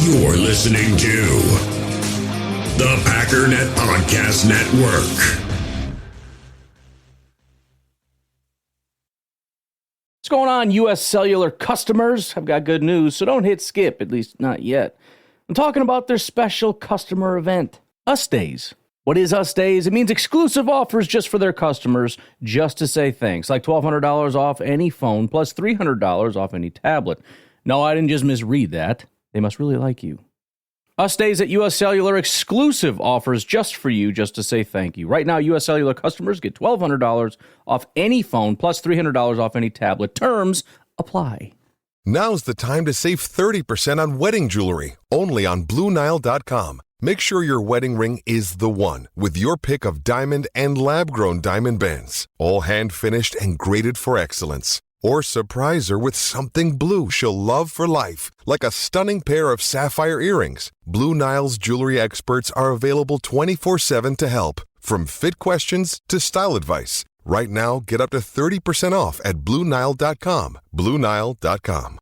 You're listening to the Packernet Podcast Network. What's going on, U.S. Cellular customers? I've got good news, so don't hit skip, at least not yet. I'm talking about their special customer event, Us Days. What is Us Days? It means exclusive offers just for their customers, just to say thanks, like $1,200 off any phone, plus $300 off any tablet. No, I didn't just misread that. They must really like you. Us Days at U.S. Cellular, exclusive offers just for you, just to say thank you. Right now, U.S. Cellular customers get $1,200 off any phone, plus $300 off any tablet. Terms apply. Now's the time to save 30% on wedding jewelry, only on BlueNile.com. Make sure your wedding ring is the one, with your pick of diamond and lab-grown diamond bands, all hand-finished and graded for excellence. Or surprise her with something blue she'll love for life, like a stunning pair of sapphire earrings. Blue Nile's jewelry experts are available 24/7 to help, from fit questions to style advice. Right now, get up to 30% off at BlueNile.com. BlueNile.com.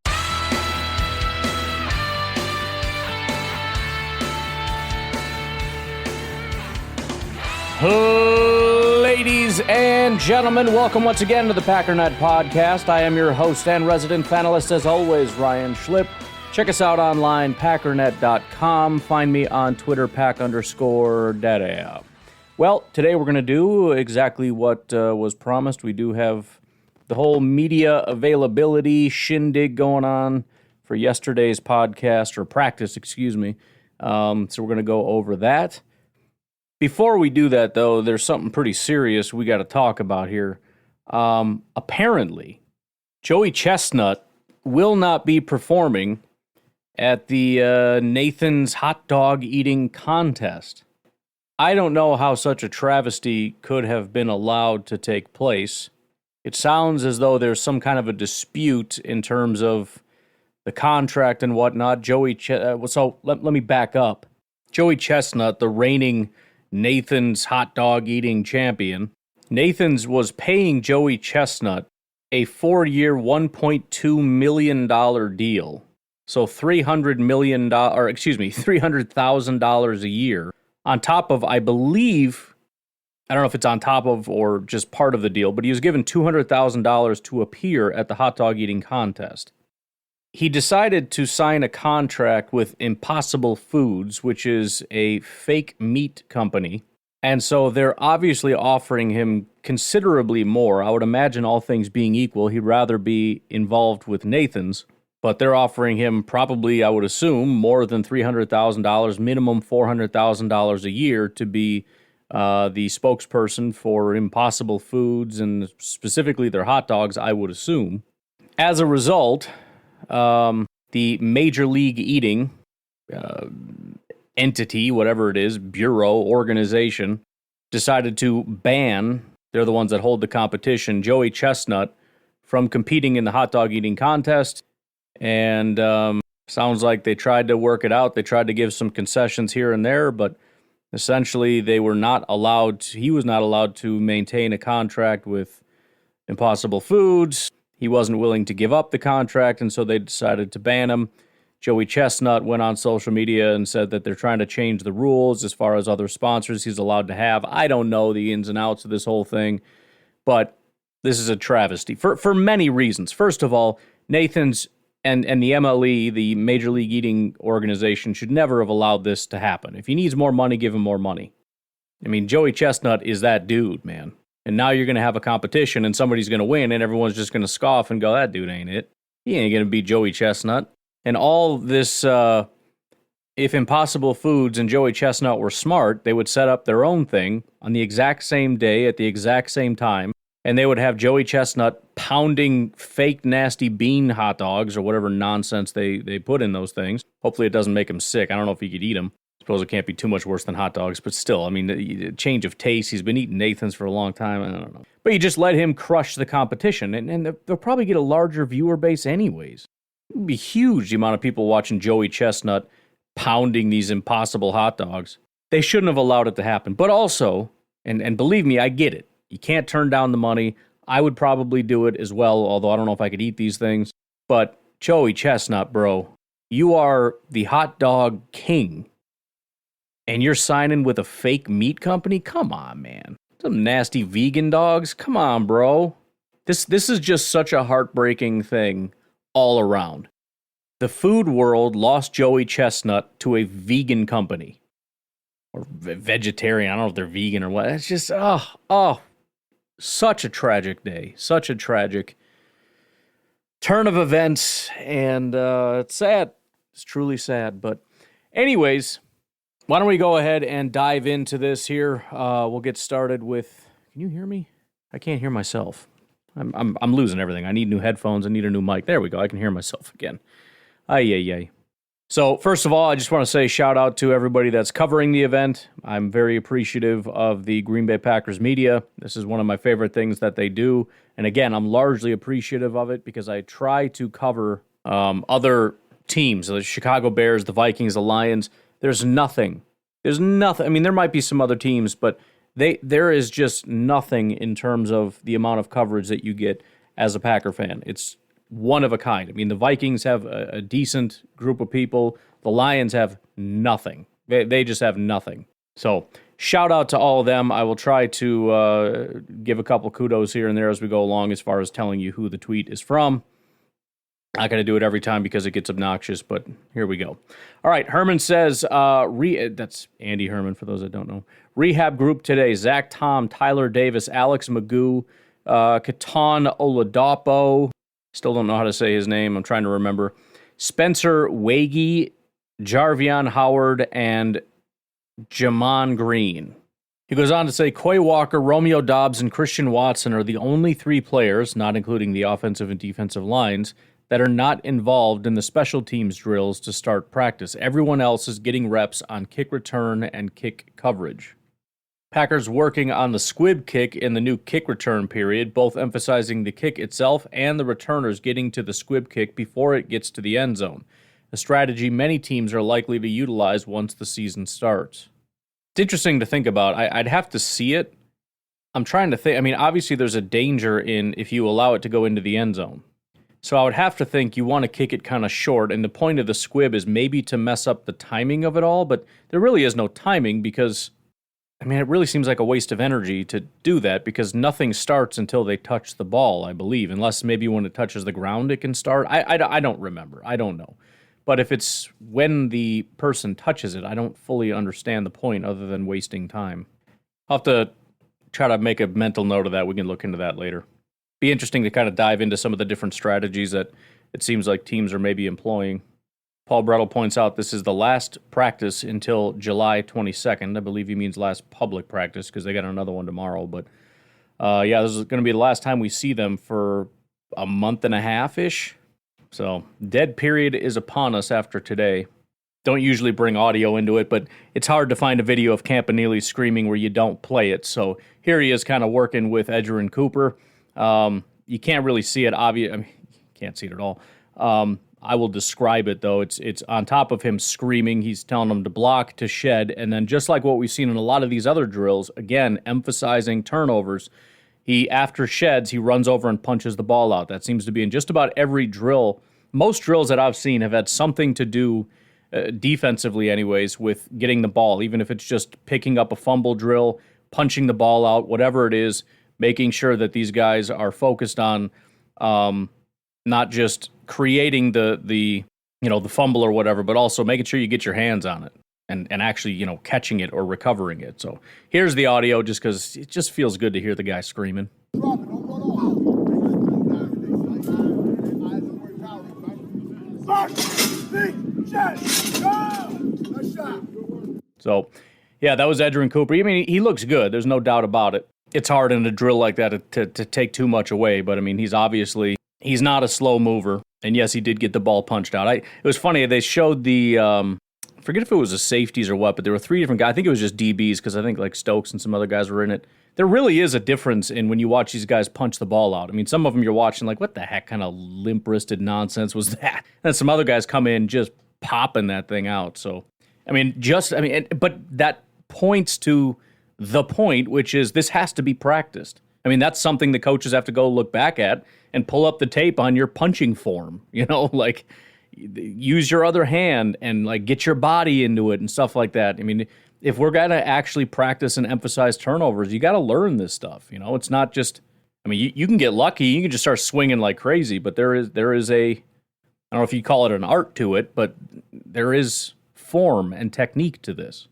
Ladies and gentlemen, welcome once again to the Packernet Podcast. I am your host and resident panelist, as always, Ryan Schlipp. Check us out online, packernet.com. Find me on Twitter, pack_data. Well, today we're going to do exactly what was promised. We do have the whole media availability shindig going on for yesterday's podcast, or practice, excuse me. So we're going to go over that. Before we do that, though, there's something pretty serious we got to talk about here. Apparently, Joey Chestnut will not be performing at the Nathan's hot dog eating contest. I don't know how such a travesty could have been allowed to take place. It sounds as though there's some kind of a dispute in terms of the contract and whatnot. So let me back up. Joey Chestnut, the reigning Nathan's hot dog eating champion. Nathan's was paying Joey Chestnut a 4-year, $1.2 million deal. So $300,000 a year. On top of, I believe, I don't know if it's on top of or just part of the deal, but he was given $200,000 to appear at the hot dog eating contest. He decided to sign a contract with Impossible Foods, which is a fake meat company. And so they're obviously offering him considerably more. I would imagine, all things being equal, he'd rather be involved with Nathan's. But they're offering him probably, I would assume, more than $300,000, minimum $400,000 a year to be the spokesperson for Impossible Foods and specifically their hot dogs, I would assume. As a result, the Major League Eating entity, whatever it is, bureau, organization, decided to ban, they're the ones that hold the competition, Joey Chestnut, from competing in the hot dog eating contest. And sounds like they tried to work it out. They tried to give some concessions here and there, but essentially he was not allowed to maintain a contract with Impossible Foods. He wasn't willing to give up the contract, and so they decided to ban him. Joey Chestnut went on social media and said that they're trying to change the rules as far as other sponsors he's allowed to have. I don't know the ins and outs of this whole thing, but this is a travesty for many reasons. First of all, Nathan's and the MLE, the Major League Eating organization, should never have allowed this to happen. If he needs more money, give him more money. I mean, Joey Chestnut is that dude, man. And now you're going to have a competition and somebody's going to win and everyone's just going to scoff and go, that dude ain't it. He ain't going to beat Joey Chestnut. And all this, if Impossible Foods and Joey Chestnut were smart, they would set up their own thing on the exact same day at the exact same time. And they would have Joey Chestnut pounding fake nasty bean hot dogs or whatever nonsense they put in those things. Hopefully it doesn't make him sick. I don't know if he could eat them. Suppose it can't be too much worse than hot dogs, but still, I mean, a change of taste. He's been eating Nathan's for a long time. I don't know. But you just let him crush the competition, and they'll probably get a larger viewer base anyways. It would be huge, the amount of people watching Joey Chestnut pounding these impossible hot dogs. They shouldn't have allowed it to happen. But also, and believe me, I get it. You can't turn down the money. I would probably do it as well, although I don't know if I could eat these things. But Joey Chestnut, bro, You are the hot dog king, and you're signing with a fake meat company? Come on, man. Some nasty vegan dogs? Come on, bro. This is just such a heartbreaking thing all around. The food world lost Joey Chestnut to a vegan company. Or vegetarian. I don't know if they're vegan or what. It's just, such a tragic day. Such a tragic turn of events. And it's sad. It's truly sad. But anyways, why don't we go ahead and dive into this here? We'll get started with, can you hear me? I can't hear myself. I'm losing everything. I need new headphones. I need a new mic. There we go. I can hear myself again. Ay. So first of all, I just want to say shout out to everybody that's covering the event. I'm very appreciative of the Green Bay Packers media. This is one of my favorite things that they do. And again, I'm largely appreciative of it because I try to cover other teams, the Chicago Bears, the Vikings, the Lions. There's nothing. I mean, there might be some other teams, but there is just nothing in terms of the amount of coverage that you get as a Packer fan. It's one of a kind. I mean, the Vikings have a decent group of people. The Lions have nothing. They just have nothing. So shout out to all of them. I will try to give a couple kudos here and there as we go along as far as telling you who the tweet is from. Not going to do it every time because it gets obnoxious, but here we go. All right, Herman says, that's Andy Herman for those that don't know. Rehab group today, Zach Tom, Tyler Davis, Alex Magoo, Katan Oladapo, still don't know how to say his name, I'm trying to remember, Spencer Wagey, Jarvion Howard, and Jamon Green. He goes on to say, Quay Walker, Romeo Doubs, and Christian Watson are the only three players, not including the offensive and defensive lines, that are not involved in the special teams drills to start practice. Everyone else is getting reps on kick return and kick coverage. Packers working on the squib kick in the new kick return period, both emphasizing the kick itself and the returners getting to the squib kick before it gets to the end zone, a strategy many teams are likely to utilize once the season starts. It's interesting to think about. I'd have to see it. I'm trying to think. I mean, obviously there's a danger in if you allow it to go into the end zone. So I would have to think you want to kick it kind of short, and the point of the squib is maybe to mess up the timing of it all, but there really is no timing because, I mean, it really seems like a waste of energy to do that because nothing starts until they touch the ball, I believe, unless maybe when it touches the ground it can start. I don't remember. I don't know. But if it's when the person touches it, I don't fully understand the point other than wasting time. I'll have to try to make a mental note of that. We can look into that later. Be interesting to kind of dive into some of the different strategies that it seems like teams are maybe employing. Paul Brettel points out this is the last practice until July 22nd. I believe he means last public practice because they got another one tomorrow. But this is going to be the last time we see them for a month and a half-ish. So dead period is upon us after today. Don't usually bring audio into it, but it's hard to find a video of Campanile screaming where you don't play it. So here he is kind of working with Edgerrin Cooper. You can't really see it, obvious. I mean, you can't see it at all. I will describe it, though. It's on top of him screaming. He's telling them to block, to shed, and then just like what we've seen in a lot of these other drills, again, emphasizing turnovers, after sheds, he runs over and punches the ball out. That seems to be in just about every drill. Most drills that I've seen have had something to do, defensively anyways, with getting the ball, even if it's just picking up a fumble drill, punching the ball out, whatever it is, making sure that these guys are focused on not just creating the fumble or whatever, but also making sure you get your hands on it and actually, catching it or recovering it. So here's the audio just because it just feels good to hear the guy screaming. So, yeah, that was Edgerrin Cooper. I mean, he looks good. There's no doubt about it. It's hard in a drill like that to take too much away, but I mean, he's not a slow mover. And yes, he did get the ball punched out. It was funny, they showed the, I forget if it was the safeties or what, but there were three different guys. I think it was just DBs because I think like Stokes and some other guys were in it. There really is a difference in when you watch these guys punch the ball out. I mean, some of them you're watching like, what the heck kind of limp-wristed nonsense was that? And some other guys come in just popping that thing out. So, but that points to the point, which is this has to be practiced. I mean, that's something the coaches have to go look back at and pull up the tape on your punching form. use your other hand and like get your body into it and stuff like that. I mean, if we're going to actually practice and emphasize turnovers, you got to learn this stuff. You know, it's not just, I mean, you can get lucky. You can just start swinging like crazy, but there is a, I don't know if you call it an art to it, but there is form and technique to this.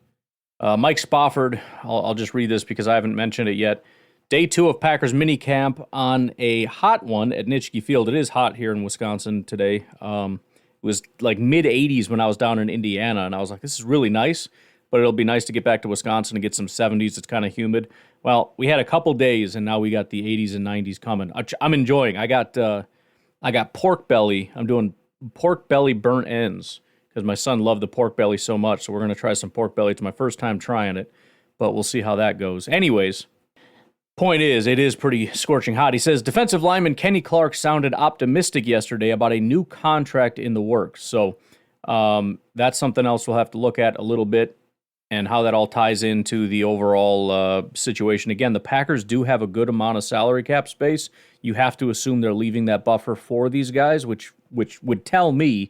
Mike Spofford, I'll just read this because I haven't mentioned it yet. Day 2 of Packers minicamp on a hot one at Nitschke Field. It is hot here in Wisconsin today. It was like mid-80s when I was down in Indiana, and I was like, this is really nice, but it'll be nice to get back to Wisconsin and get some 70s. It's kind of humid. Well, we had a couple days, and now we got the 80s and 90s coming. I'm enjoying. I got pork belly. I'm doing pork belly burnt ends because my son loved the pork belly so much, so we're going to try some pork belly. It's my first time trying it, but we'll see how that goes. Anyways, point is, it is pretty scorching hot. He says, defensive lineman Kenny Clark sounded optimistic yesterday about a new contract in the works. So that's something else we'll have to look at a little bit and how that all ties into the overall situation. Again, the Packers do have a good amount of salary cap space. You have to assume they're leaving that buffer for these guys, which would tell me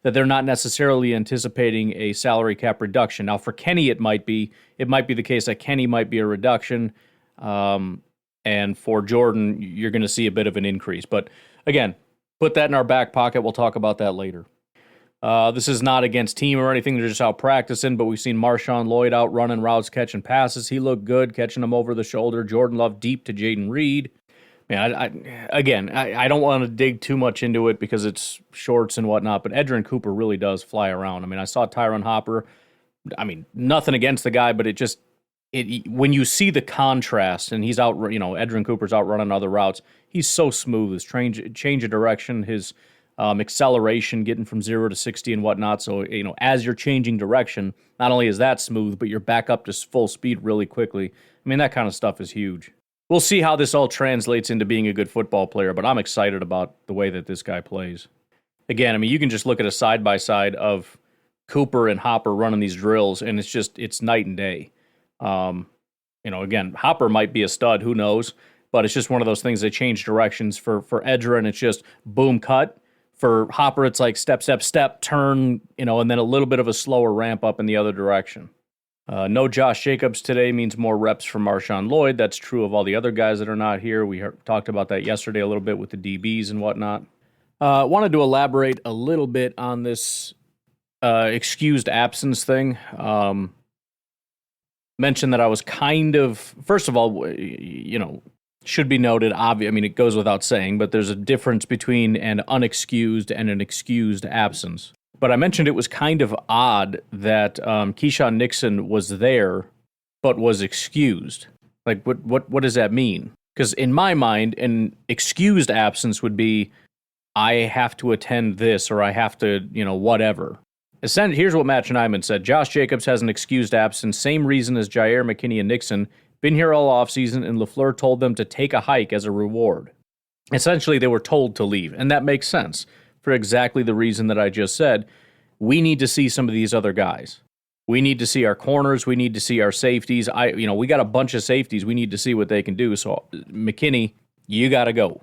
that they're not necessarily anticipating a salary cap reduction. Now, for Kenny, it might be the case that Kenny might be a reduction. And for Jordan, you're going to see a bit of an increase. But again, put that in our back pocket. We'll talk about that later. This is not against team or anything. They're just out practicing, but we've seen Marshawn Lloyd out running routes, catching passes. He looked good, catching them over the shoulder. Jordan Love deep to Jaden Reed. Man, I don't want to dig too much into it because it's shorts and whatnot, but Edgerrin Cooper really does fly around. I mean, I saw Tyron Hopper. I mean, nothing against the guy, but when you see the contrast, and he's out, Edgerrin Cooper's out running other routes, he's so smooth. His change of direction, his acceleration, getting from 0 to 60 and whatnot. So, as you're changing direction, not only is that smooth, but you're back up to full speed really quickly. I mean, that kind of stuff is huge. We'll see how this all translates into being a good football player, but I'm excited about the way that this guy plays. Again, I mean, you can just look at a side-by-side of Cooper and Hopper running these drills, and it's night and day. Again, Hopper might be a stud, who knows, but it's just one of those things that change directions. For Edgerrin, it's just boom, cut. For Hopper, it's like step, turn, and then a little bit of a slower ramp up in the other direction. No Josh Jacobs today means more reps for Marshawn Lloyd. That's true of all the other guys that are not here. We talked about that yesterday a little bit with the DBs and whatnot. Wanted to elaborate a little bit on this excused absence thing. Mentioned that I was first of all, should be noted, obvious. I mean, it goes without saying, but there's a difference between an unexcused and an excused absence. But I mentioned it was kind of odd that Keyshawn Nixon was there, but was excused. Like, what does that mean? Because in my mind, an excused absence would be, I have to attend this, or I have to, whatever. Here's what Matt Nyman said. Josh Jacobs has an excused absence, same reason as Jair, McKinney, and Nixon. Been here all offseason, and LaFleur told them to take a hike as a reward. Essentially, they were told to leave, and that makes sense. For exactly the reason that I just said. We need to see some of these other guys. We need to see our corners. We need to see our safeties. We got a bunch of safeties. We need to see what they can do. So, McKinney, you got to go.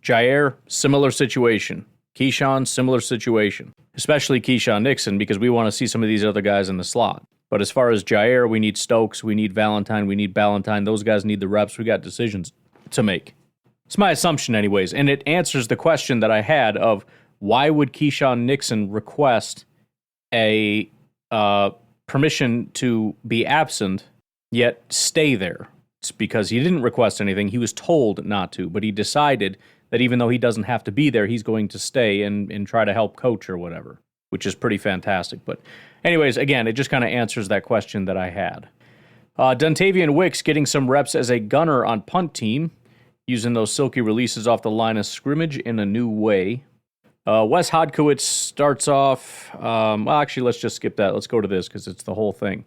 Jair, similar situation. Keyshawn, similar situation. Especially Keyshawn Nixon, because we want to see some of these other guys in the slot. But as far as Jair, we need Stokes. We need Valentine. We need Ballantyne. Those guys need the reps. We got decisions to make. It's my assumption anyways. And it answers the question that I had of, why would Keyshawn Nixon request a permission to be absent, yet stay there? It's because he didn't request anything. He was told not to, but he decided that even though he doesn't have to be there, he's going to stay and try to help coach or whatever, which is pretty fantastic. But anyways, again, it just kind of answers that question that I had. Dontavian Wicks getting some reps as a gunner on punt team, using those silky releases off the line of scrimmage in a new way. Wes Hodkiewicz starts off, actually, let's just skip that. Let's go to this because it's the whole thing.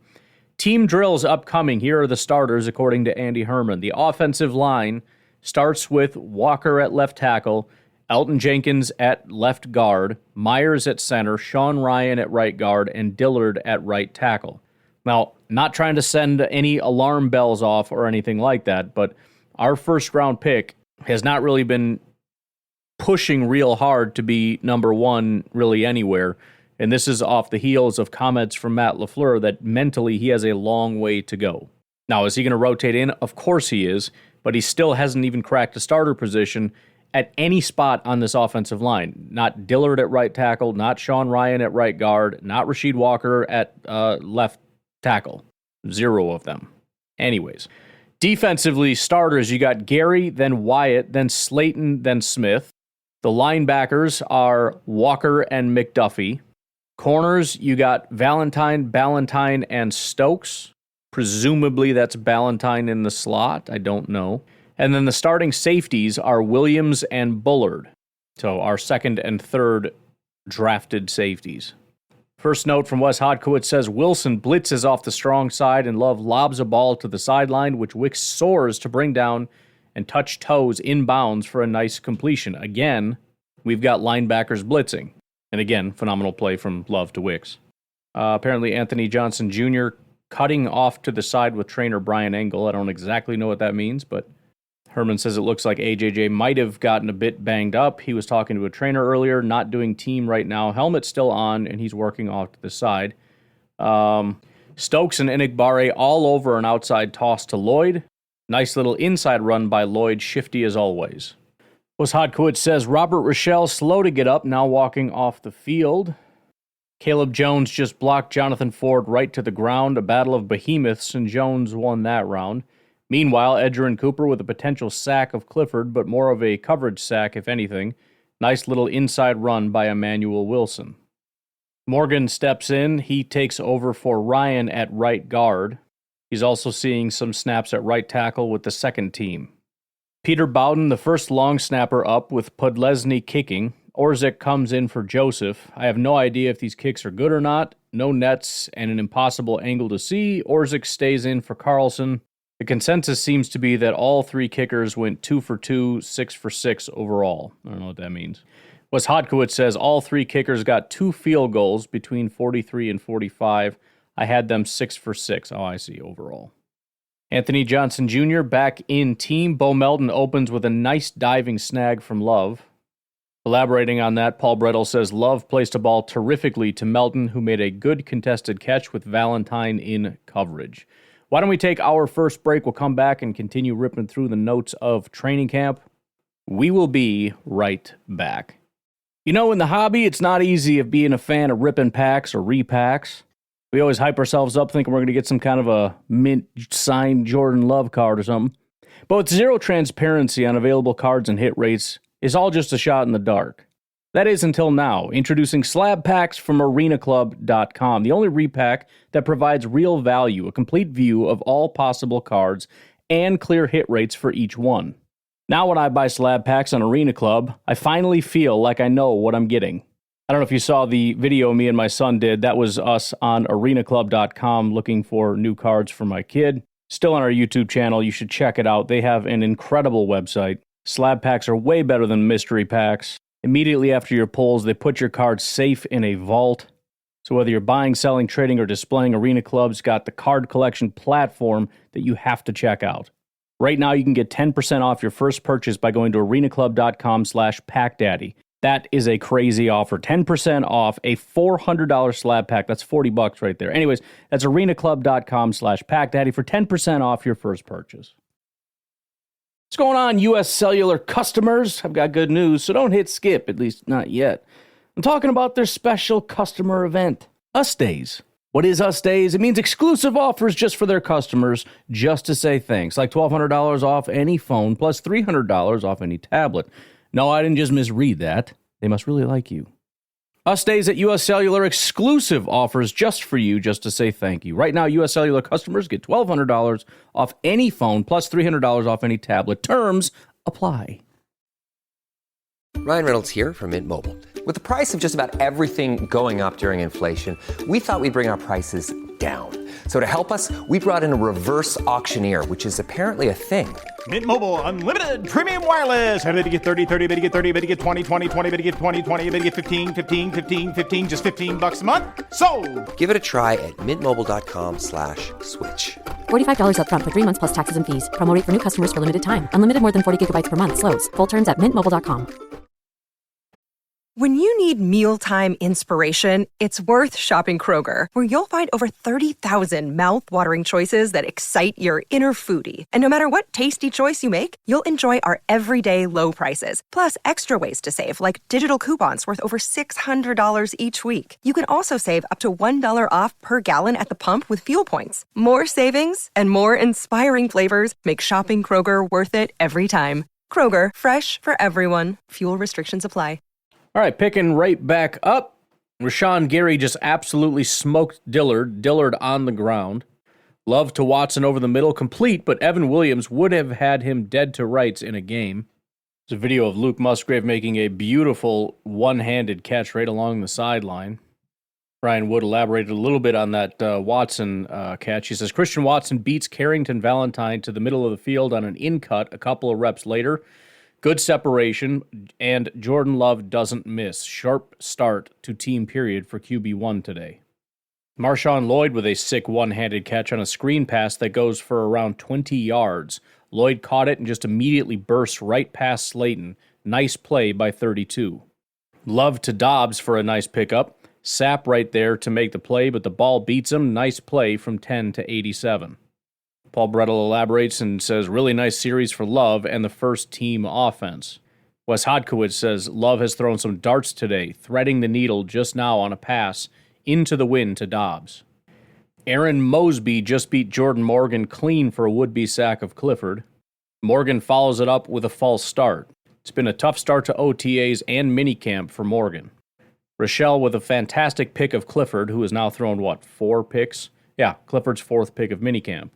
Team drills upcoming. Here are the starters, according to Andy Herman. The offensive line starts with Walker at left tackle, Elton Jenkins at left guard, Myers at center, Sean Ryan at right guard, and Dillard at right tackle. Now, not trying to send any alarm bells off or anything like that, but our first-round pick has not really been pushing real hard to be number one really anywhere. And this is off the heels of comments from Matt LaFleur that mentally he has a long way to go. Now, is he going to rotate in? Of course he is, but he still hasn't even cracked a starter position at any spot on this offensive line. Not Dillard at right tackle, not Sean Ryan at right guard, not Rasheed Walker at left tackle. 0 of them. Anyways, defensively, starters, you got Gary, then Wyatt, then Slayton, then Smith. The linebackers are Walker and McDuffie. Corners, you got Valentine, Ballantyne, and Stokes. Presumably that's Ballantyne in the slot. I don't know. And then the starting safeties are Williams and Bullard. So our second and third drafted safeties. First note from Wes Hodkiewicz says, Wilson blitzes off the strong side and Love lobs a ball to the sideline, which Wicks soars to bring down and touch toes inbounds for a nice completion. Again, we've got linebackers blitzing. And again, phenomenal play from Love to Wicks. Apparently Anthony Johnson Jr. cutting off to the side with trainer Brian Engel. I don't exactly know what that means, but Herman says it looks like AJJ might have gotten a bit banged up. He was talking to a trainer earlier, not doing team right now. Helmet still on, and he's working off to the side. Stokes and Enigbare all over an outside toss to Lloyd. Nice little inside run by Lloyd, shifty as always. Wes Hodkiewicz says, Robert Rochelle slow to get up, now walking off the field. Caleb Jones just blocked Jonathan Ford right to the ground, a battle of behemoths, and Jones won that round. Meanwhile, Edgerrin Cooper with a potential sack of Clifford, but more of a coverage sack, if anything. Nice little inside run by Emmanuel Wilson. Morgan steps in. He takes over for Ryan at right guard. He's also seeing some snaps at right tackle with the second team. Peter Bowden, the first long snapper up with Podlesny kicking. Orzik comes in for Joseph. I have no idea if these kicks are good or not. No nets and an impossible angle to see. Orzik stays in for Carlson. The consensus seems to be that all 3 kickers went 2 for 2, 6 for 6 overall. I don't know what that means. Wes Hodkiewicz says all 3 kickers got 2 field goals between 43 and 45. I had them 6 for 6. Oh, I see, overall. Anthony Johnson Jr. back in team. Bo Melton opens with a nice diving snag from Love. Elaborating on that, Paul Brettel says Love placed a ball terrifically to Melton, who made a good contested catch with Valentine in coverage. Why don't we take our first break? We'll come back and continue ripping through the notes of training camp. We will be right back. You know, in the hobby, it's not easy of being a fan of ripping packs or repacks. We always hype ourselves up thinking we're going to get some kind of a mint signed Jordan Love card or something. But with zero transparency on available cards and hit rates, it's all just a shot in the dark. That is until now. Introducing slab packs from arenaclub.com, the only repack that provides real value, a complete view of all possible cards, and clear hit rates for each one. Now when I buy slab packs on Arena Club, I finally feel like I know what I'm getting. I don't know if you saw the video me and my son did. That was us on arenaclub.com looking for new cards for my kid. Still on our YouTube channel. You should check it out. They have an incredible website. Slab packs are way better than mystery packs. Immediately after your pulls, they put your cards safe in a vault. So whether you're buying, selling, trading, or displaying, Arena Club's got the card collection platform that you have to check out. Right now, you can get 10% off your first purchase by going to arenaclub.com/packdaddy. That is a crazy offer. 10% off a $400 slab pack. That's $40 right there. Anyways, that's arenaclub.com/packdaddy for 10% off your first purchase. What's going on, U.S. Cellular customers? I've got good news, so don't hit skip, at least not yet. I'm talking about their special customer event, Us Days. What is Us Days? It means exclusive offers just for their customers, just to say thanks, like $1,200 off any phone, plus $300 off any tablet. No, I didn't just misread that. They must really like you. Us Days at U.S. Cellular, exclusive offers just for you, just to say thank you. Right now, U.S. Cellular customers get $1,200 off any phone, plus $300 off any tablet. Terms apply. Ryan Reynolds here from Mint Mobile. With the price of just about everything going up during inflation, we thought we'd bring our prices down. So to help us, we brought in a reverse auctioneer, which is apparently a thing. Mint Mobile Unlimited Premium Wireless. How to get 30, 30, bit to get 30, bit to get 20, 20, 20, bit to get 20, 20, bit to get 15, 15, 15, 15, just $15 a month? Sold! Give it a try at mintmobile.com/switch. $45 up front for 3 months plus taxes and fees. Promo rate for new customers for limited time. Unlimited more than 40 gigabytes per month slows. Full terms at mintmobile.com. When you need mealtime inspiration, it's worth shopping Kroger, where you'll find over 30,000 mouth-watering choices that excite your inner foodie. And no matter what tasty choice you make, you'll enjoy our everyday low prices, plus extra ways to save, like digital coupons worth over $600 each week. You can also save up to $1 off per gallon at the pump with fuel points. More savings and more inspiring flavors make shopping Kroger worth it every time. Kroger, fresh for everyone. Fuel restrictions apply. All right, picking right back up. Rashawn Gary just absolutely smoked Dillard. Dillard on the ground. Love to Watson over the middle, complete, but Evan Williams would have had him dead to rights in a game. There's a video of Luke Musgrave making a beautiful one-handed catch right along the sideline. Brian Wood elaborated a little bit on that Watson catch. He says, Christian Watson beats Carrington Valentine to the middle of the field on an in-cut a couple of reps later. Good separation, and Jordan Love doesn't miss. Sharp start to team period for QB1 today. Marshawn Lloyd with a sick one-handed catch on a screen pass that goes for around 20 yards. Lloyd caught it and just immediately burst right past Slayton. Nice play by 32. Love to Dobbs for a nice pickup. Sapp right there to make the play, but the ball beats him. Nice play from 10 to 87. Paul Brettel elaborates and says, really nice series for Love and the first team offense. Wes Hodkowitz says, Love has thrown some darts today, threading the needle just now on a pass into the wind to Dobbs. Aaron Mosby just beat Jordan Morgan clean for a would-be sack of Clifford. Morgan follows it up with a false start. It's been a tough start to OTAs and minicamp for Morgan. Rochelle with a fantastic pick of Clifford, who has now thrown, 4 picks? Yeah, Clifford's 4th pick of minicamp.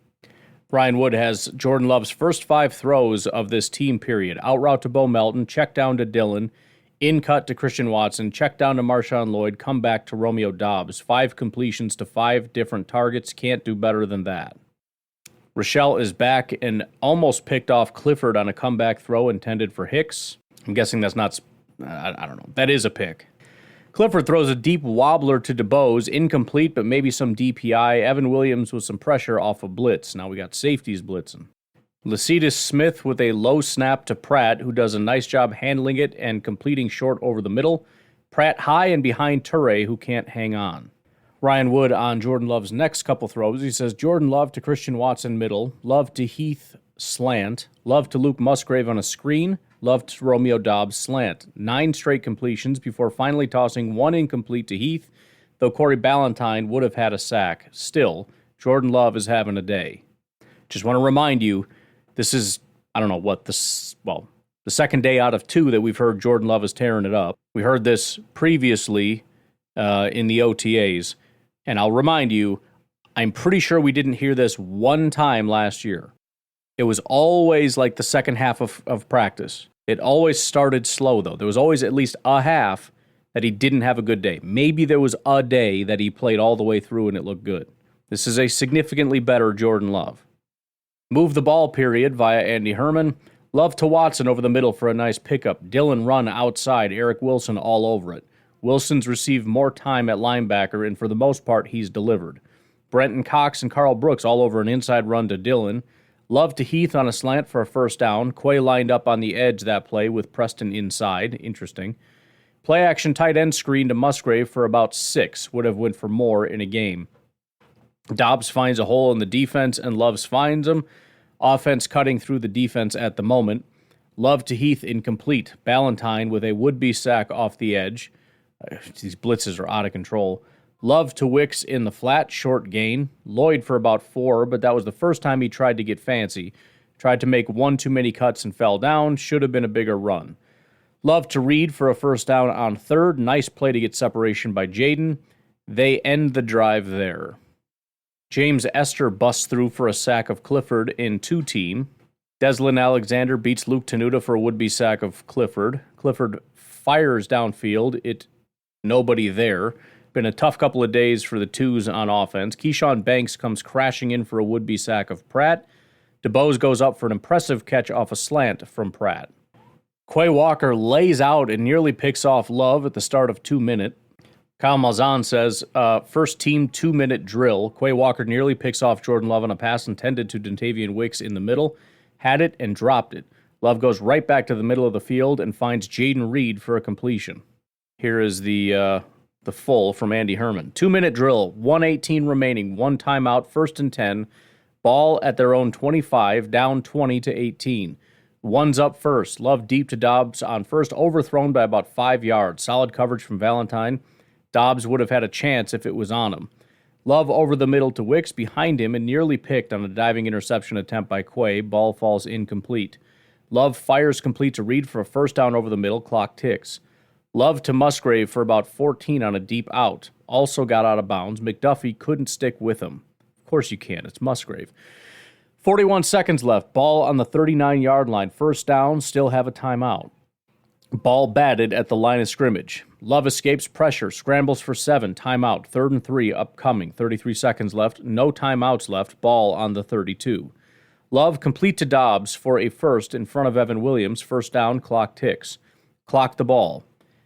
Brian Wood has Jordan Love's first 5 throws of this team period. Out route to Bo Melton, check down to Dillon, in cut to Christian Watson, check down to Marshawn Lloyd, come back to Romeo Dobbs. 5 completions to 5 different targets. Can't do better than that. Rochelle is back and almost picked off Clifford on a comeback throw intended for Hicks. I'm guessing that's not, I don't know. That is a pick. Clifford throws a deep wobbler to DeBose, incomplete, but maybe some DPI. Evan Williams with some pressure off a blitz. Now we got safeties blitzing. Lecitus Smith with a low snap to Pratt, who does a nice job handling it and completing short over the middle. Pratt high and behind Turay, who can't hang on. Ryan Wood on Jordan Love's next couple throws. He says, Jordan Love to Christian Watson middle, Love to Heath slant, Love to Luke Musgrave on a screen, Love to Romeo Dobbs slant. 9 straight completions before finally tossing 1 incomplete to Heath, though Corey Ballantyne would have had a sack. Still, Jordan Love is having a day. Just want to remind you, this is, the second day out of 2 that we've heard Jordan Love is tearing it up. We heard this previously in the OTAs, and I'll remind you, I'm pretty sure we didn't hear this one time last year. It was always like the second half of practice. It always started slow, though. There was always at least a half that he didn't have a good day. Maybe there was a day that he played all the way through and it looked good. This is a significantly better Jordan Love. Move the ball period via Andy Herman. Love to Watson over the middle for a nice pickup. Dillon run outside. Eric Wilson all over it. Wilson's received more time at linebacker, and for the most part, he's delivered. Brenton Cox and Carl Brooks all over an inside run to Dillon. Love to Heath on a slant for a first down. Quay lined up on the edge that play with Preston inside. Interesting. Play action tight end screen to Musgrave for about 6. Would have went for more in a game. Dobbs finds a hole in the defense and Loves finds him. Offense cutting through the defense at the moment. Love to Heath incomplete. Ballantyne with a would-be sack off the edge. These blitzes are out of control. Love to Wicks in the flat, short gain. Lloyd for about 4, but that was the first time he tried to get fancy. Tried to make 1 too many cuts and fell down. Should have been a bigger run. Love to Reed for a first down on 3rd. Nice play to get separation by Jaden. They end the drive there. James Esther busts through for a sack of Clifford in 2-team. Deslin Alexander beats Luke Tenuta for a would-be sack of Clifford. Clifford fires downfield. Nobody there. Been a tough couple of days for the 2s on offense. Keyshawn Banks comes crashing in for a would-be sack of Pratt. DeBose goes up for an impressive catch off a slant from Pratt. Quay Walker lays out and nearly picks off Love at the start of 2-minute. Kyle Malzahn says, first team 2-minute drill. Quay Walker nearly picks off Jordan Love on a pass intended to Dontavian Wicks in the middle. Had it and dropped it. Love goes right back to the middle of the field and finds Jaden Reed for a completion. Here is the full from Andy Herman. 2-minute drill, 1:18 remaining, 1 timeout, 1st and 10. Ball at their own 25, down 20-18. One's up first. Love deep to Dobbs on first, overthrown by about 5 yards. Solid coverage from Valentine. Dobbs would have had a chance if it was on him. Love over the middle to Wicks behind him and nearly picked on a diving interception attempt by Quay. Ball falls incomplete. Love fires complete to Reed for a first down over the middle. Clock ticks. Love to Musgrave for about 14 on a deep out. Also got out of bounds. McDuffie couldn't stick with him. Of course you can't. It's Musgrave. 41 seconds left. Ball on the 39-yard line. First down. Still have a timeout. Ball batted at the line of scrimmage. Love escapes pressure. Scrambles for 7. Timeout. 3rd and 3 upcoming. 33 seconds left. No timeouts left. Ball on the 32. Love complete to Dobbs for a first in front of Evan Williams. First down. Clock ticks. Clock the ball.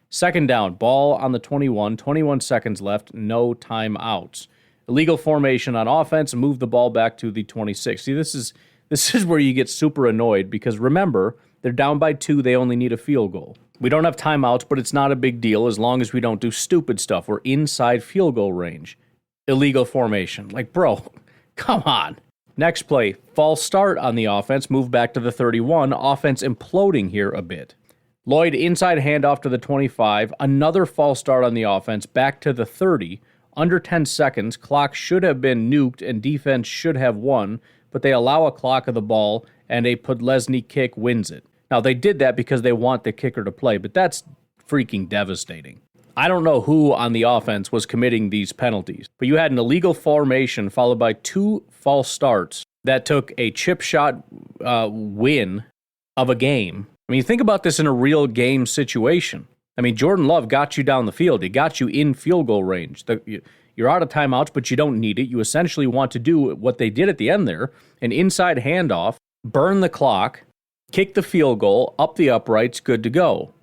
Second down. Ball on the 21. 21 seconds left. No timeouts. Illegal formation on offense. Move the ball back to the 26. See, this is where you get super annoyed because remember, they're down by 2. They only need a field goal. We don't have timeouts, but it's not a big deal as long as we don't do stupid stuff. We're inside field goal range. Illegal formation. Like, bro, come on. Next play, false start on the offense. Move back to the 31. Offense imploding here a bit. Lloyd inside handoff to the 25. Another false start on the offense. Back to the 30. Under 10 seconds. Clock should have been nuked and defense should have won, but they allow a clock of the ball and a Podlesny kick wins it. Now, they did that because they want the kicker to play, but that's freaking devastating. I don't know who on the offense was committing these penalties, but you had an illegal formation followed by 2 false starts that took a chip shot win of a game. I mean, think about this in a real game situation. I mean, Jordan Love got you down the field. He got you in field goal range. You're out of timeouts, but you don't need it. You essentially want to do what they did at the end there, an inside handoff, burn the clock, kick the field goal, up the uprights, good to go.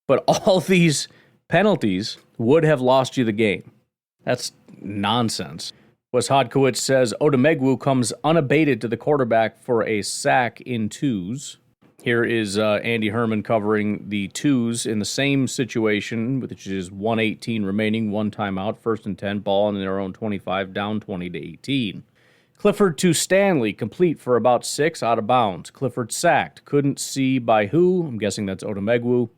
But all these penalties would have lost you the game. That's nonsense. Wes Hodkiewicz says, Odemegwu comes unabated to the quarterback for a sack in 2s. Here is Andy Herman covering the 2s in the same situation, which is 1:18 remaining, 1 timeout, 1st and 10, ball on their own 25, down 20-18. Clifford to Stanley, complete for about 6, out of bounds. Clifford sacked, couldn't see by who. I'm guessing that's Odemegwu.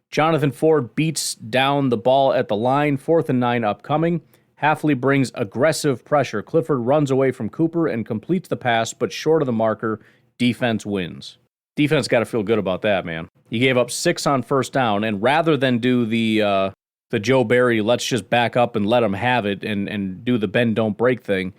Jonathan Ford beats down the ball at the line, 4th and 9 upcoming. Hafley brings aggressive pressure. Clifford runs away from Cooper and completes the pass, but short of the marker. Defense wins. Defense got to feel good about that, man. You gave up 6 on first down, and rather than do the Joe Barry, let's just back up and let them have it and do the bend, don't break thing,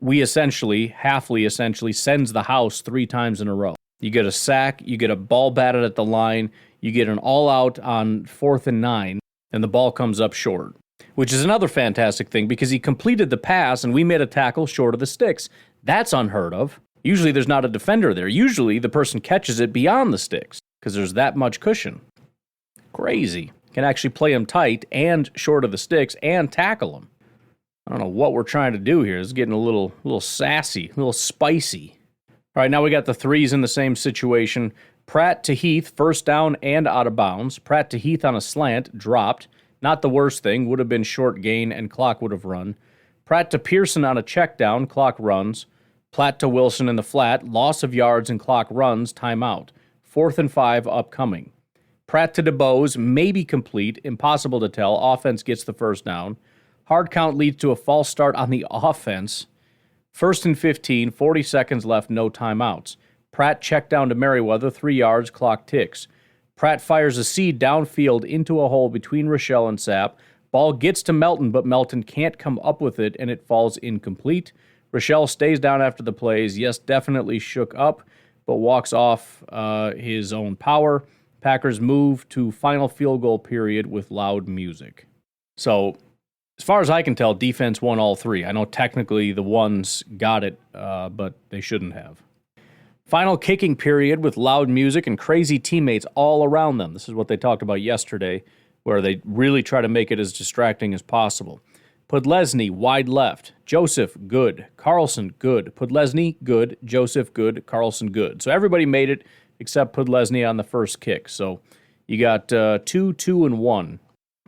Hafley essentially sends the house 3 times in a row. You get a sack, you get a ball batted at the line, you get an all-out on 4th and 9, and the ball comes up short, which is another fantastic thing because he completed the pass and we made a tackle short of the sticks. That's unheard of. Usually there's not a defender there. Usually the person catches it beyond the sticks because there's that much cushion. Crazy. Can actually play him tight and short of the sticks and tackle him. I don't know what we're trying to do here. It's getting a little sassy, a little spicy. All right, now we got the 3s in the same situation. Pratt to Heath, first down and out of bounds. Pratt to Heath on a slant, dropped. Not the worst thing, would have been short gain and clock would have run. Pratt to Pearson on a check down, clock runs. Platt to Wilson in the flat, loss of yards and clock runs, timeout. 4th and 5 upcoming. Pratt to DeBose, maybe complete, impossible to tell. Offense gets the first down. Hard count leads to a false start on the offense. 1st and 15, 40 seconds left, no timeouts. Pratt check down to Merriweather, 3 yards, clock ticks. Pratt fires a seed downfield into a hole between Rochelle and Sapp. Ball gets to Melton, but Melton can't come up with it, and it falls incomplete. Rochelle stays down after the plays. Yes, definitely shook up, but walks off his own power. Packers move to final field goal period with loud music. So, as far as I can tell, defense won all 3. I know technically the ones got it, but they shouldn't have. Final kicking period with loud music and crazy teammates all around them. This is what they talked about yesterday, where they really try to make it as distracting as possible. Podlesny, wide left. Joseph, good. Carlson, good. Podlesny, good. Joseph, good. Carlson, good. So everybody made it except Podlesny on the first kick. So you got 2, 2, and 1.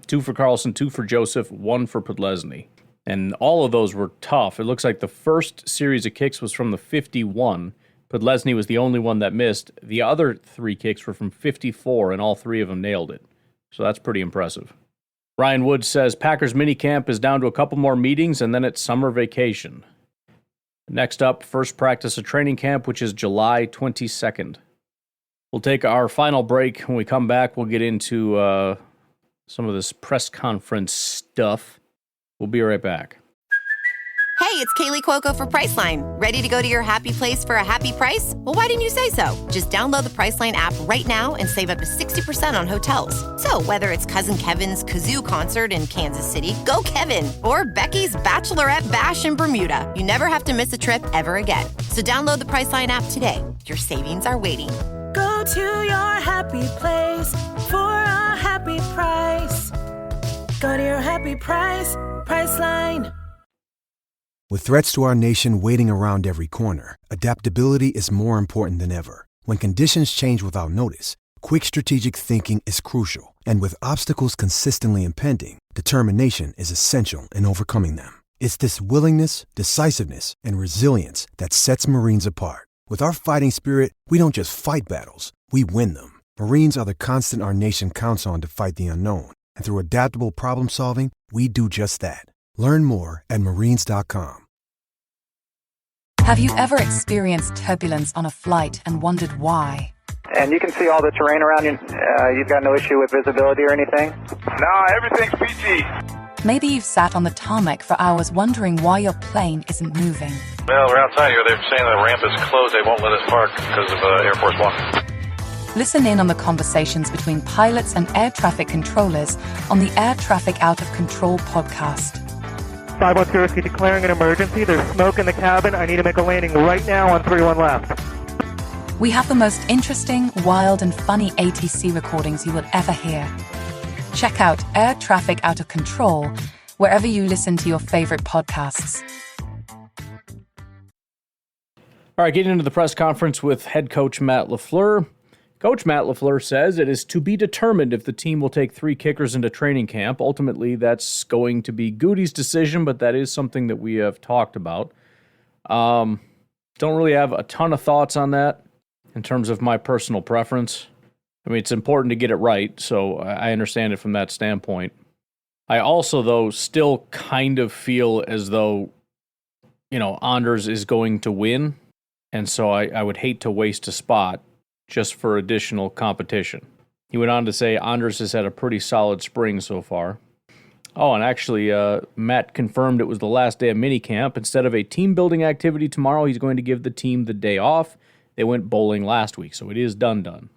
2 for Carlson, 2 for Joseph, 1 for Podlesny. And all of those were tough. It looks like the first series of kicks was from the 51. Podlesny was the only one that missed. The other 3 kicks were from 54, and all 3 of them nailed it. So that's pretty impressive. Ryan Woods says Packers minicamp is down to a couple more meetings, and then it's summer vacation. Next up, first practice of training camp, which is July 22nd. We'll take our final break. When we come back, we'll get into some of this press conference stuff. We'll be right back. Hey, it's Kaylee Cuoco for Priceline. Ready to go to your happy place for a happy price? Well, why didn't you say so? Just download the Priceline app right now and save up to 60% on hotels. So whether it's Cousin Kevin's Kazoo Concert in Kansas City, go Kevin, or Becky's Bachelorette Bash in Bermuda, you never have to miss a trip ever again. So download the Priceline app today. Your savings are waiting. Go to your happy place for a happy price. Go to your happy price, Priceline. With threats to our nation waiting around every corner, adaptability is more important than ever. When conditions change without notice, quick strategic thinking is crucial. And with obstacles consistently impending, determination is essential in overcoming them. It's this willingness, decisiveness, and resilience that sets Marines apart. With our fighting spirit, we don't just fight battles, we win them. Marines are the constant our nation counts on to fight the unknown. And through adaptable problem solving, we do just that. Learn more at marines.com. Have you ever experienced turbulence on a flight and wondered why? And you can see all the terrain around you. You've got no issue with visibility or anything? No, everything's PG. Maybe you've sat on the tarmac for hours wondering why your plane isn't moving. Well, we're outside here. They're saying the ramp is closed. They won't let us park because of Air Force One. Listen in on the conversations between pilots and air traffic controllers on the Air Traffic Out of Control podcast. 510 Whiskey declaring an emergency. There's smoke in the cabin. I need to make a landing right now on 31 left. We have the most interesting, wild, and funny ATC recordings you will ever hear. Check out Air Traffic Out of Control wherever you listen to your favorite podcasts. All right, getting into the press conference with head coach Matt LaFleur. Coach Matt LaFleur says it is to be determined if the team will take 3 kickers into training camp. Ultimately, that's going to be Goody's decision, but that is something that we have talked about. Don't really have a ton of thoughts on that in terms of my personal preference. I mean, it's important to get it right, so I understand it from that standpoint. I also, though, still kind of feel as though, Anders is going to win, and so I would hate to waste a spot just for additional competition. He went on to say Anders has had a pretty solid spring so far. Oh, and actually, Matt confirmed it was the last day of minicamp. Instead of a team-building activity tomorrow, he's going to give the team the day off. They went bowling last week, so it is done.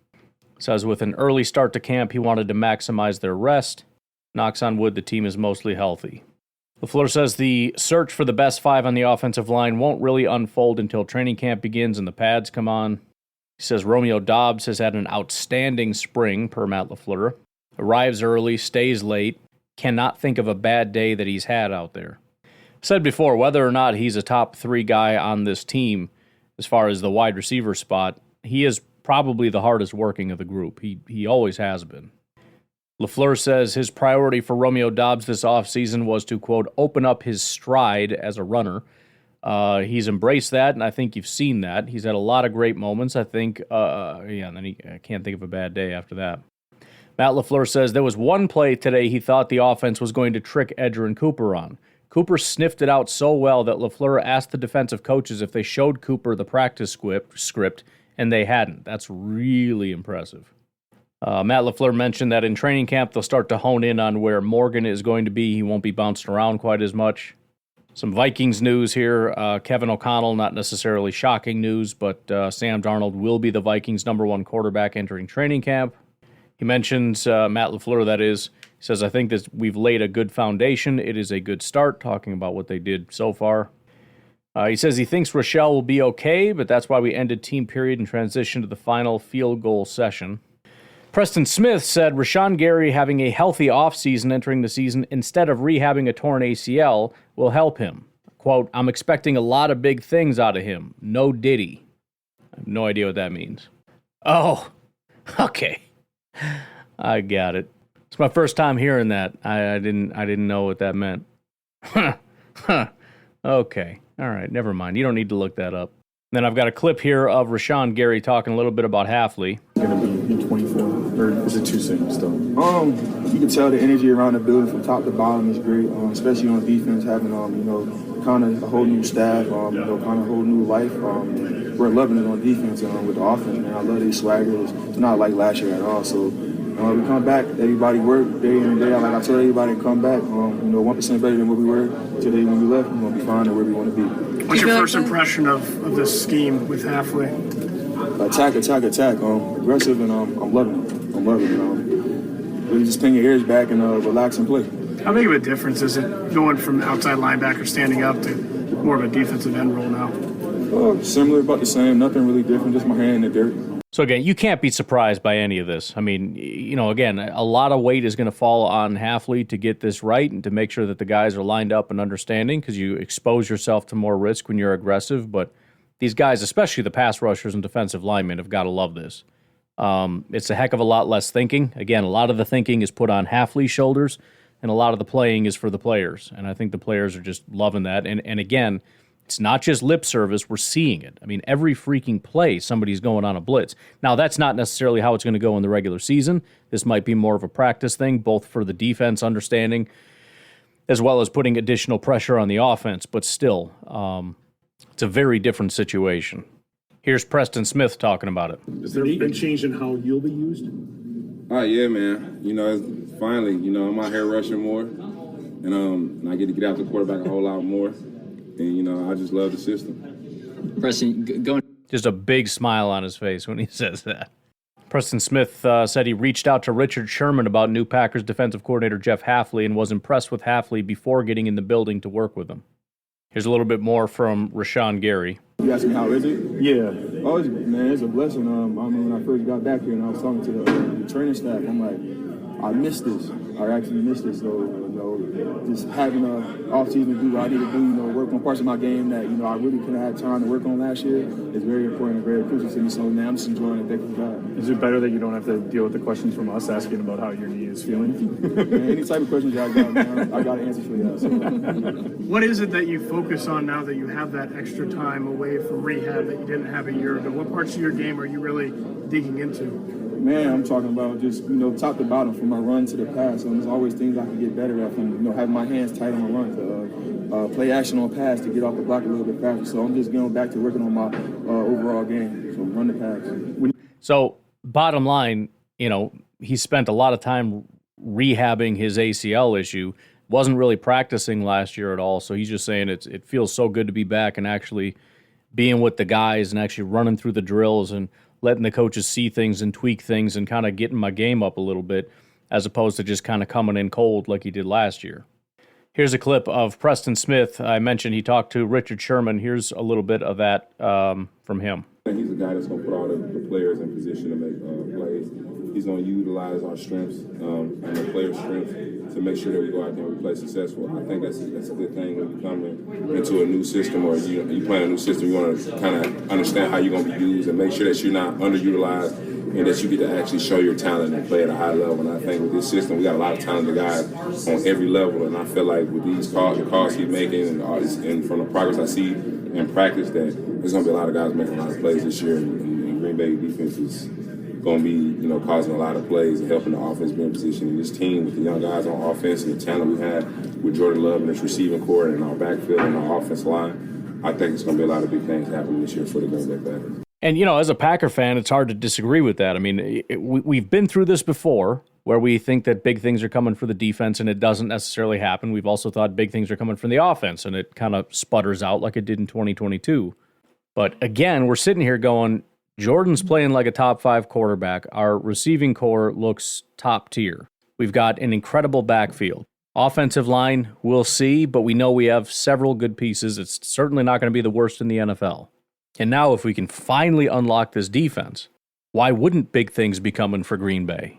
Says with an early start to camp, he wanted to maximize their rest. Knocks on wood, the team is mostly healthy. LaFleur says the search for the best 5 on the offensive line won't really unfold until training camp begins and the pads come on. He says Romeo Doubs has had an outstanding spring, per Matt LaFleur. Arrives early, stays late, cannot think of a bad day that he's had out there. Said before, whether or not he's a top 3 guy on this team, as far as the wide receiver spot, he is probably the hardest working of the group. He always has been. LaFleur says his priority for Romeo Doubs this offseason was to, quote, open up his stride as a runner. He's embraced that, and I think you've seen that. He's had a lot of great moments, I think. And then I can't think of a bad day after that. Matt LaFleur says there was one play today he thought the offense was going to trick Edgerrin Cooper on. Cooper sniffed it out so well that LaFleur asked the defensive coaches if they showed Cooper the practice script, and they hadn't. That's really impressive. Matt LaFleur mentioned that in training camp, they'll start to hone in on where Morgan is going to be. He won't be bouncing around quite as much. Some Vikings news here. Kevin O'Connell, not necessarily shocking news, but Sam Darnold will be the Vikings' #1 quarterback entering training camp. He mentions, Matt LaFleur, that is, he says, I think that we've laid a good foundation. It is a good start, talking about what they did so far. He says he thinks Rochelle will be okay, but that's why we ended team period and transitioned to the final field goal session. Preston Smith said Rashawn Gary having a healthy offseason entering the season instead of rehabbing a torn ACL will help him. Quote, I'm expecting a lot of big things out of him. No Diddy. I have no idea what that means. Oh, okay. I got it. It's my first time hearing that. I didn't know what that meant. Okay. All right. Never mind. You don't need to look that up. Then I've got a clip here of Rashawn Gary talking a little bit about Hafley. Going to be 24, or is it too soon still? You can tell the energy around the building from top to bottom is great, especially on defense, having, kind of a whole new staff, kind of a whole new life. We're loving it on defense and with the offense, man. I love these swaggers. It's not like last year at all. So, we come back, everybody work day in and day out. Like I told everybody to come back, 1% better than what we were today when we left. We're going to be fine and where we want to be. What's your first impression of this scheme with Hafley? Attack. Aggressive, and I'm loving it. Really just pin your ears back and relax and play. How big of a difference is it going from outside linebacker standing up to more of a defensive end role now? Similar, about the same. Nothing really different, just my hand in the dirt. So again, you can't be surprised by any of this. I mean, again, a lot of weight is going to fall on Hafley to get this right and to make sure that the guys are lined up and understanding, because you expose yourself to more risk when you're aggressive. But these guys, especially the pass rushers and defensive linemen, have got to love this. It's a heck of a lot less thinking. Again, a lot of the thinking is put on Hafley's shoulders, and a lot of the playing is for the players. And I think the players are just loving that. And again, it's not just lip service. We're seeing it. I mean, every freaking play, somebody's going on a blitz. Now, that's not necessarily how it's going to go in the regular season. This might be more of a practice thing, both for the defense understanding as well as putting additional pressure on the offense. But still, it's a very different situation. Here's Preston Smith talking about it. Has there been change in how you'll be used? Yeah, man. Finally, I'm out here rushing more. And I get to get out the quarterback a whole lot more. And, I just love the system. Preston, going. Just a big smile on his face when he says that. Preston Smith said he reached out to Richard Sherman about new Packers defensive coordinator Jeff Hafley and was impressed with Hafley before getting in the building to work with him. Here's a little bit more from Rashawn Gary. You asked me how is it? Yeah. Oh, it's a blessing. I remember when I first got back here and I was talking to the training staff, I'm like, I missed this. I actually missed this. So, just having an off-season to do what I need to do, work on parts of my game that, I really couldn't have had time to work on last year is very important and very crucial to me. So now I'm just enjoying it. Thank you, God. Is it better that you don't have to deal with the questions from us asking about how your knee is feeling? Man, any type of questions y'all got, man, I got an answer for y'all. So. What is it that you focus on now that you have that extra time away from rehab that you didn't have a year ago? What parts of your game are you really digging into? Man, I'm talking about just, top to bottom, from my run to the pass. So there's always things I can get better at, from, having my hands tight on my run to play action on pass to get off the block a little bit faster. So I'm just going back to working on my overall game. So run the pass. So bottom line, he spent a lot of time rehabbing his ACL issue. Wasn't really practicing last year at all. So he's just saying it feels so good to be back and actually being with the guys and actually running through the drills and letting the coaches see things and tweak things and kind of getting my game up a little bit, as opposed to just kind of coming in cold like he did last year. Here's a clip of Preston Smith. I mentioned he talked to Richard Sherman. Here's a little bit of that from him. He's a guy that's going to put all the players in position to make plays. He's going to utilize our strengths and the players' strengths to make sure that we go out there and we play successful. I think that's a good thing when you come into a new system, or you play a new system. You want to kind of understand how you're going to be used and make sure that you're not underutilized and that you get to actually show your talent and play at a high level. And I think with this system, we got a lot of talented guys on every level. And I feel like with these calls, the calls he's making, and from the progress I see in practice, that there's going to be a lot of guys making a lot of plays this year. And Green Bay defense is going to be, causing a lot of plays and helping the offense be in position. And this team, with the young guys on offense and the talent we have with Jordan Love and his receiving core and our backfield and our offensive line, I think it's going to be a lot of big things happening this year for the Green Bay Packers. And, as a Packer fan, it's hard to disagree with that. I mean, we've been through this before where we think that big things are coming for the defense and it doesn't necessarily happen. We've also thought big things are coming from the offense and it kind of sputters out like it did in 2022. But again, we're sitting here going, Jordan's playing like a top 5 quarterback. Our receiving core looks top tier. We've got an incredible backfield. Offensive line, we'll see, but we know we have several good pieces. It's certainly not going to be the worst in the NFL. And now if we can finally unlock this defense, why wouldn't big things be coming for Green Bay,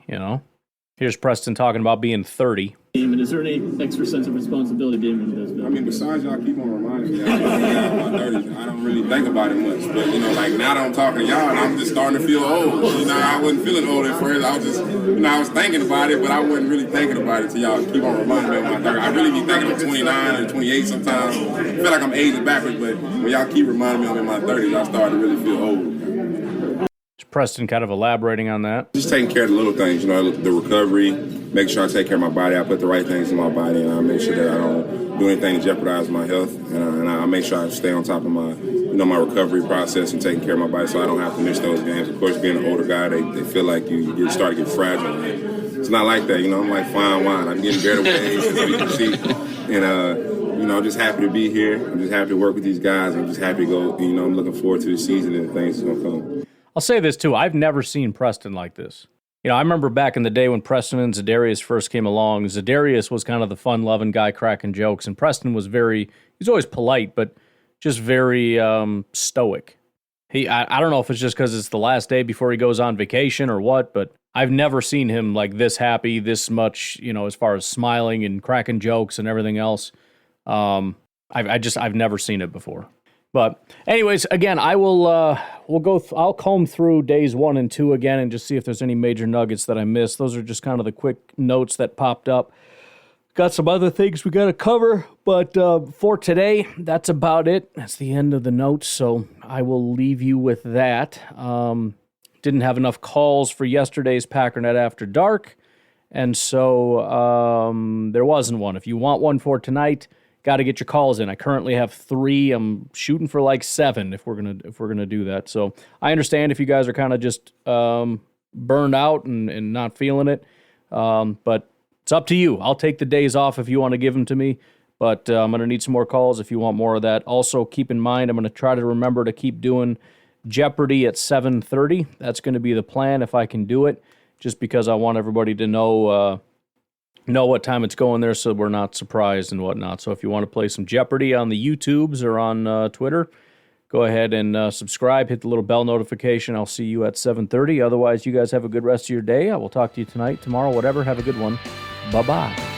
Here's Preston talking about being 30. And is there any extra sense of responsibility being in this? I mean, besides y'all keep on reminding me, I'm my 30s. I don't really think about it much. But, like now that I'm talking to y'all, I'm just starting to feel old. I wasn't feeling old at first. I was just, I was thinking about it, but I wasn't really thinking about it till y'all keep on reminding me of my 30s. I really be thinking I'm 29 or 28 sometimes. I feel like I'm aging backwards, but when y'all keep reminding me of in my 30s, I start to really feel old. Preston kind of elaborating on that. Just taking care of the little things, the recovery, make sure I take care of my body. I put the right things in my body, and I make sure that I don't do anything to jeopardize my health. And I make sure I stay on top of my, my recovery process and taking care of my body so I don't have to miss those games. Of course, being an older guy, they feel like you start to get fragile. It's not like that, I'm like fine wine. I'm getting better ways, as you can see. And, I'm just happy to be here. I'm just happy to work with these guys. I'm just happy to go, I'm looking forward to the season and things that's going to come. I'll say this, too. I've never seen Preston like this. I remember back in the day when Preston and Zadarius first came along, Zadarius was kind of the fun-loving guy cracking jokes, and Preston was he's always polite, but just very stoic. I don't know if it's just because it's the last day before he goes on vacation or what, but I've never seen him like this happy, this much, as far as smiling and cracking jokes and everything else. I've never seen it before. But anyways, again, I'll comb through days 1 and 2 again and just see if there's any major nuggets that I missed. Those are just kind of the quick notes that popped up. Got some other things we got to cover, but for today, that's about it. That's the end of the notes, so I will leave you with that. Didn't have enough calls for yesterday's Packernet After Dark, and so there wasn't one. If you want one for tonight, got to get your calls in. I currently have 3. I'm shooting for like 7 if we're gonna do that. So I understand if you guys are kind of just burned out and not feeling it, but it's up to you. I'll take the days off if you want to give them to me, but I'm gonna need some more calls if you want more of that. Also, keep in mind I'm gonna try to remember to keep doing Jeopardy at 7:30. That's gonna be the plan if I can do it, just because I want everybody to know what time it's going there so we're not surprised and whatnot. So if you want to play some Jeopardy on the YouTubes or on Twitter, go ahead and subscribe, hit the little bell notification. I'll see you at 7:30. Otherwise, you guys have a good rest of your day. I will talk to you tonight, tomorrow, whatever. Have a good one. Bye-bye.